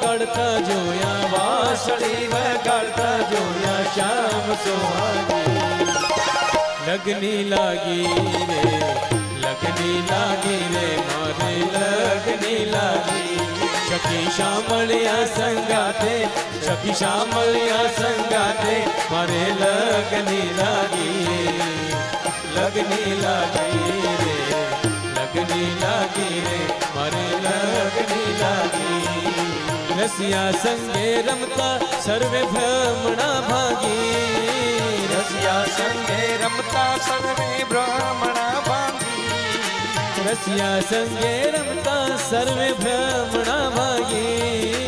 વગાડતા જોયા, વાંસળી વગાડતા જોયા શ્યામ સોહાગી. લગની લાગી રે, લગની લાગી રે, મારે લગની લાગી. સખી શામળિયા સંગાતે, સખી શામળિયા સંગાતે, મારે લગની લાગી. લગની લાગી રે, લગની લાગી રે, મારે લગની લાગી. રસિયા સંગે રમતા સર્વે ભ્રમણા ભાગી. રસિયા સંગે રમતા સર્વે ભ્રમણા ભાગી. રસિયા સંગે રમતા સર્વે ભ્રમણા ભાગી.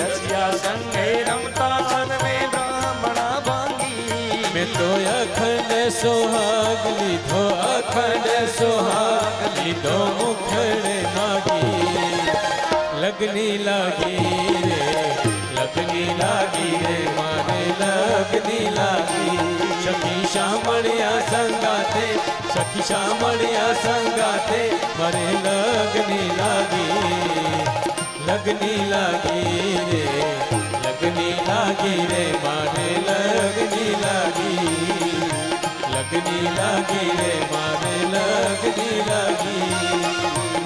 રસિયા સંગે રમતા સર્વે ભ્રમણા ભાગી. મેં તો અખંડ સોહાગ લીધો, અખંડ સોહાગ લીધો, મુખડે માગી. લગની લાગી રે, લગની લાગી રે, મારે લગની લાગી. સખી શામળિયા સંગાતે, સખી શામળિયા સંગાતે, મારે લગની લાગી. લગની લાગી રે, લગની લાગી રે, મારે લગની લાગી. લગની લાગી રે, મારે લગની લાગી.